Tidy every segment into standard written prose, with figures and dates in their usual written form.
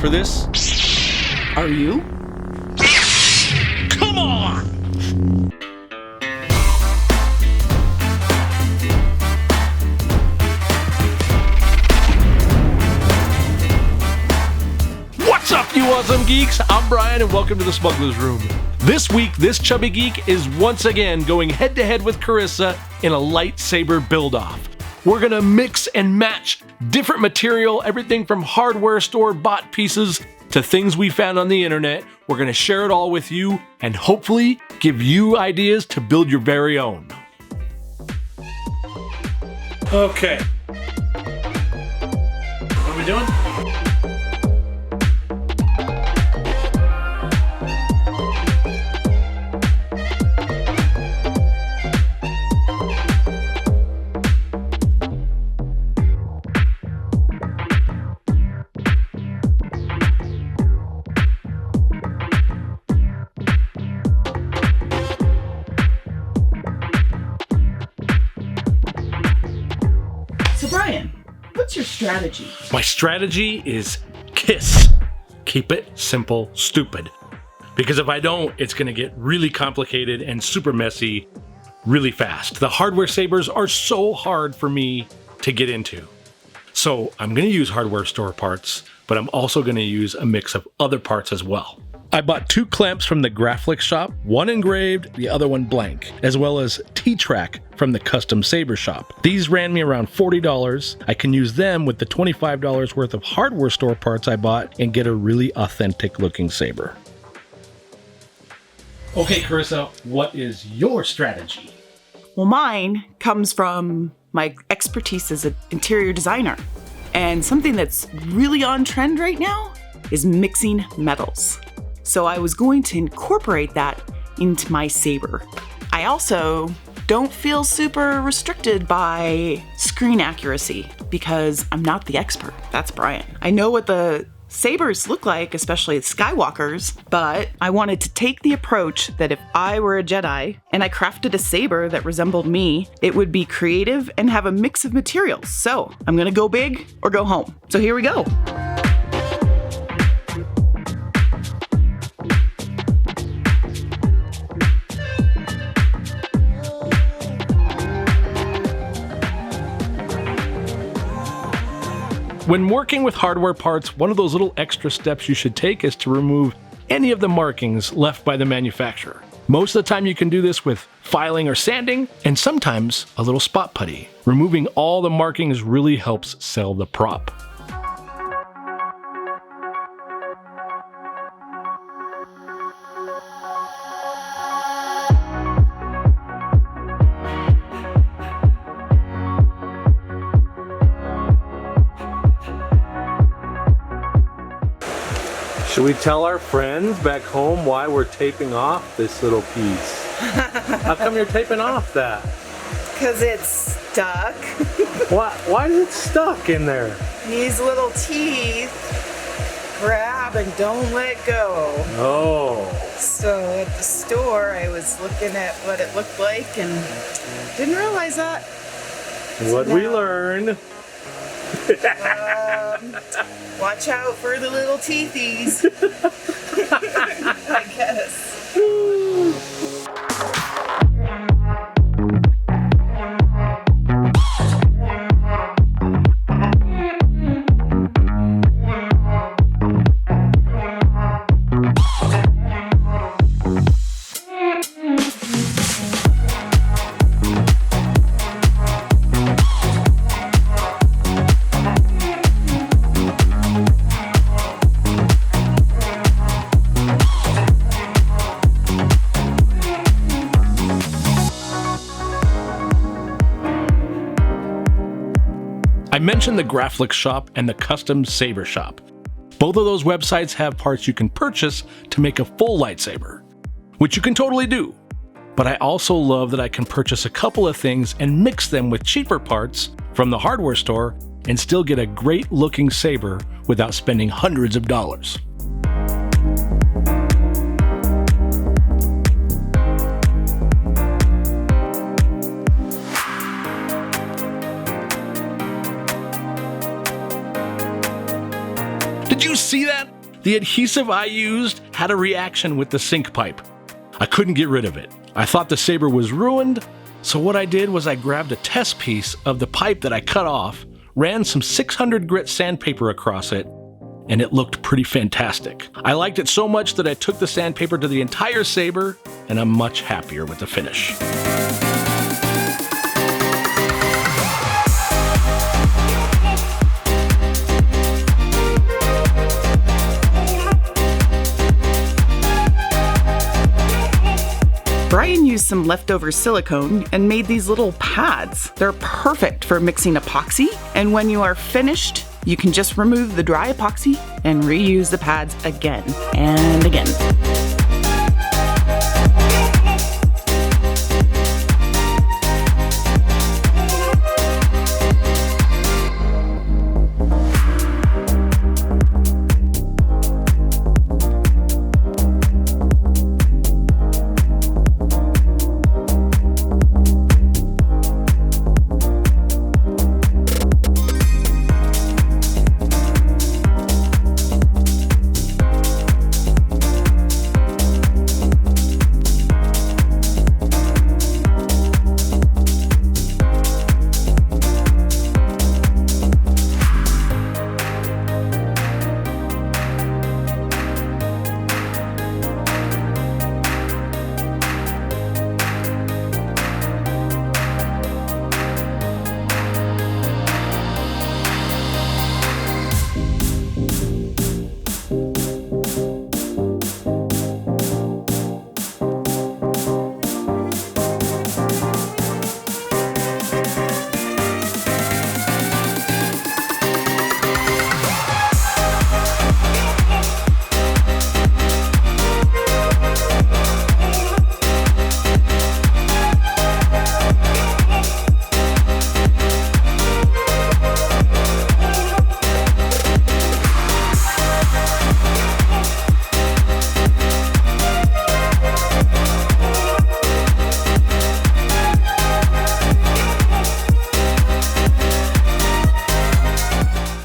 for this? Are you? Come on! What's up, you awesome geeks? I'm Brian, and welcome to the Smuggler's Room. This week, this chubby geek is once again going head-to-head with Carissa in a lightsaber build-off. We're gonna mix and match different material, everything from hardware store bought pieces to things we found on the internet. We're gonna share it all with you and hopefully give you ideas to build your very own. Okay. What are we doing? Brian, what's your strategy? My strategy is KISS. Keep it simple, stupid. Because if I don't, it's going to get really complicated and super messy really fast. The hardware sabers are so hard for me to get into. So I'm going to use hardware store parts, but I'm also going to use a mix of other parts as well. I bought 2 clamps from the Graphics shop, one engraved, the other one blank, as well as T-Track from the Custom Saber shop. These ran me around $40. I can use them with the $25 worth of hardware store parts I bought and get a really authentic looking saber. Okay, Carissa, what is your strategy? Well, mine comes from my expertise as an interior designer. And something that's really on trend right now is mixing metals. So I was going to incorporate that into my saber. I also don't feel super restricted by screen accuracy because I'm not the expert. That's Brian. I know what the sabers look like, especially Skywalkers, but I wanted to take the approach that if I were a Jedi and I crafted a saber that resembled me, it would be creative and have a mix of materials. So I'm gonna go big or go home. So here we go. When working with hardware parts, one of those little extra steps you should take is to remove any of the markings left by the manufacturer. Most of the time you can do this with filing or sanding, and sometimes a little spot putty. Removing all the markings really helps sell the prop. Should we tell our friends back home why we're taping off this little piece? How come you're taping off that? Because it's stuck. Why is it stuck in there? These little teeth grab and don't let go. Oh. So at the store, I was looking at what it looked like and didn't realize that. What we learn. Watch out for the little teethies. I guess. I mentioned the Graphics shop and the Custom Saber shop. Both of those websites have parts you can purchase to make a full lightsaber, which you can totally do. But I also love that I can purchase a couple of things and mix them with cheaper parts from the hardware store and still get a great looking saber without spending hundreds of dollars. Did you see that? The adhesive I used had a reaction with the sink pipe. I couldn't get rid of it. I thought the saber was ruined, so what I did was I grabbed a test piece of the pipe that I cut off, ran some 600 grit sandpaper across it, and it looked pretty fantastic. I liked it so much that I took the sandpaper to the entire saber, and I'm much happier with the finish. Brian used some leftover silicone and made these little pads. They're perfect for mixing epoxy, and when you are finished, you can just remove the dry epoxy and reuse the pads again and again.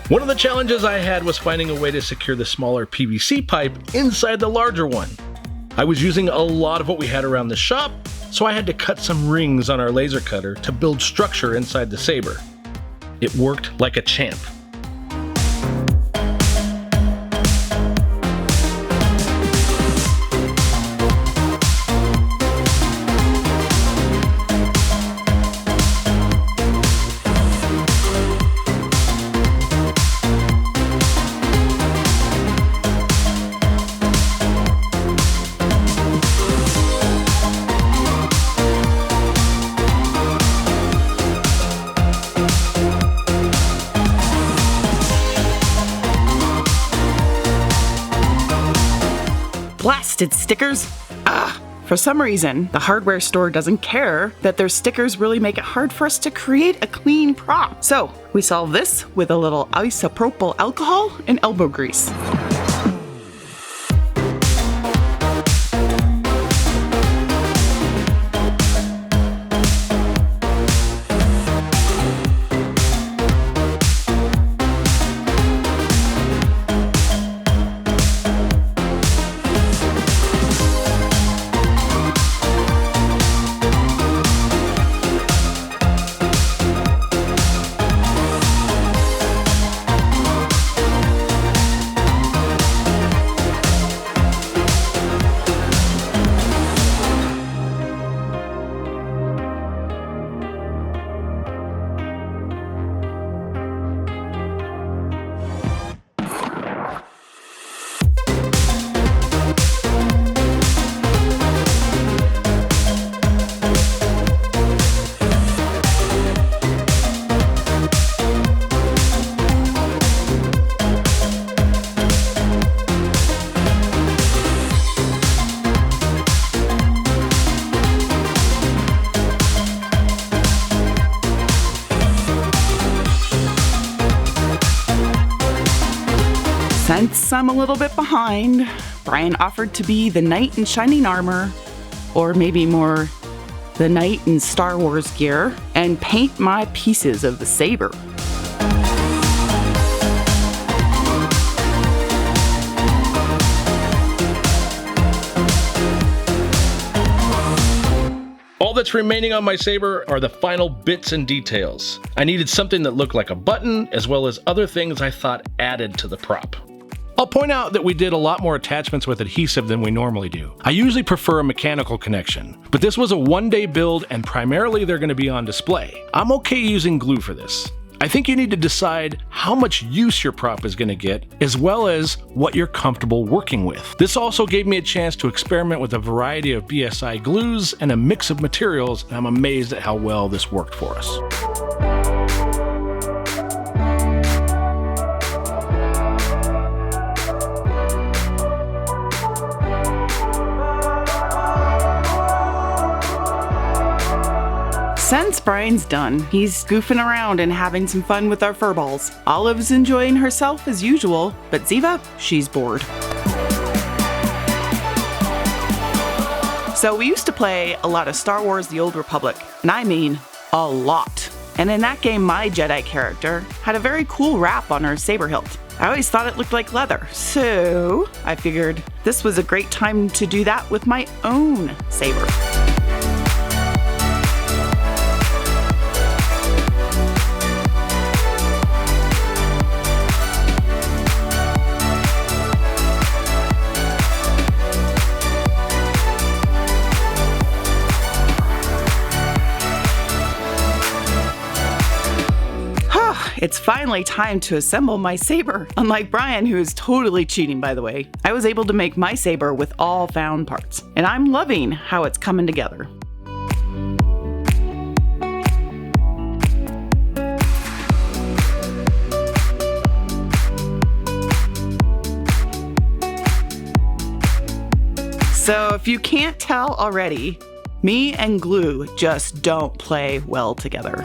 One of the challenges I had was finding a way to secure the smaller PVC pipe inside the larger one. I was using a lot of what we had around the shop, so I had to cut some rings on our laser cutter to build structure inside the saber. It worked like a champ. Blasted stickers! For some reason, the hardware store doesn't care that their stickers really make it hard for us to create a clean prop. So, we solve this with a little isopropyl alcohol and elbow grease. Since I'm a little bit behind, Brian offered to be the knight in shining armor, or maybe more, the knight in Star Wars gear, and paint my pieces of the saber. that's remaining on my saber are the final bits and details. I needed something that looked like a button, as well as other things I thought added to the prop. I'll point out that we did a lot more attachments with adhesive than we normally do. I usually prefer a mechanical connection, but this was a one-day build and primarily they're going to be on display. I'm okay using glue for this. I think you need to decide how much use your prop is going to get, as well as what you're comfortable working with. This also gave me a chance to experiment with a variety of BSI glues and a mix of materials, and I'm amazed at how well this worked for us. Since Brian's done, he's goofing around and having some fun with our furballs. Olive's enjoying herself as usual, but Ziva, she's bored. So we used to play a lot of Star Wars The Old Republic, and I mean a lot. And in that game, my Jedi character had a very cool wrap on her saber hilt. I always thought it looked like leather, so I figured this was a great time to do that with my own saber. It's finally time to assemble my saber. Unlike Brian, who is totally cheating by the way, I was able to make my saber with all found parts, and I'm loving how it's coming together. So if you can't tell already, me and glue just don't play well together.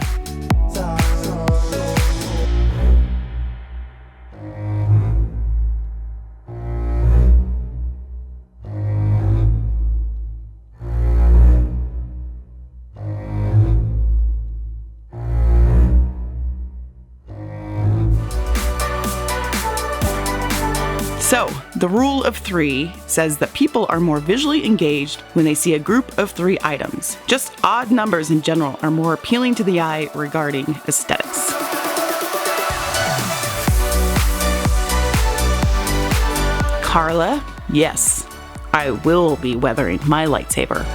So, the rule of 3 says that people are more visually engaged when they see a group of 3 items. Just odd numbers in general are more appealing to the eye regarding aesthetics. Carla, yes, I will be weathering my lightsaber.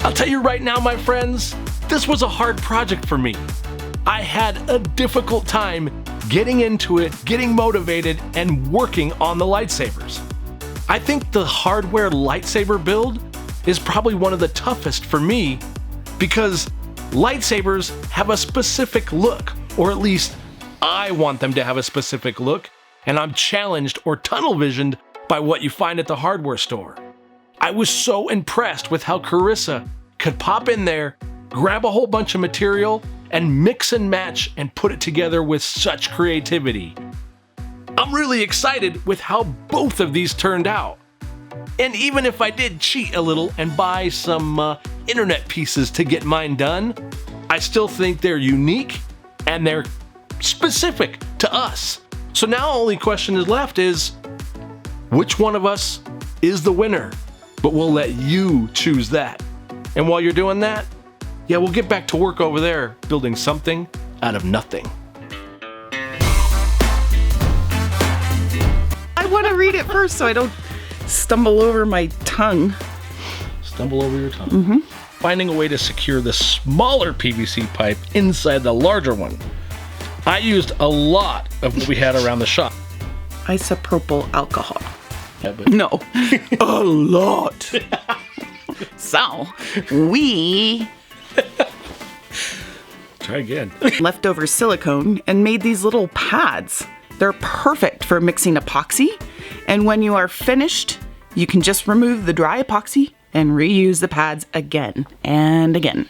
I'll tell you right now, my friends, this was a hard project for me. I had a difficult time getting into it, getting motivated, and working on the lightsabers. I think the hardware lightsaber build is probably one of the toughest for me because lightsabers have a specific look, or at least I want them to have a specific look, and I'm challenged or tunnel visioned by what you find at the hardware store. I was so impressed with how Carissa could pop in there, grab a whole bunch of material, and mix and match and put it together with such creativity. I'm really excited with how both of these turned out. And even if I did cheat a little and buy some internet pieces to get mine done, I still think they're unique and they're specific to us. So now the only question is left is, which one of us is the winner? But we'll let you choose that. And while you're doing that, yeah, we'll get back to work over there building something out of nothing. I want to read it first so I don't stumble over my tongue. Stumble over your tongue. Finding a way to secure the smaller PVC pipe inside the larger one. I used a lot of what we had around the shop. Isopropyl alcohol. Yeah, but No, a lot. So, we try again. leftover silicone and made these little pads. They're perfect for mixing epoxy, and when you are finished, you can just remove the dry epoxy and reuse the pads again and again.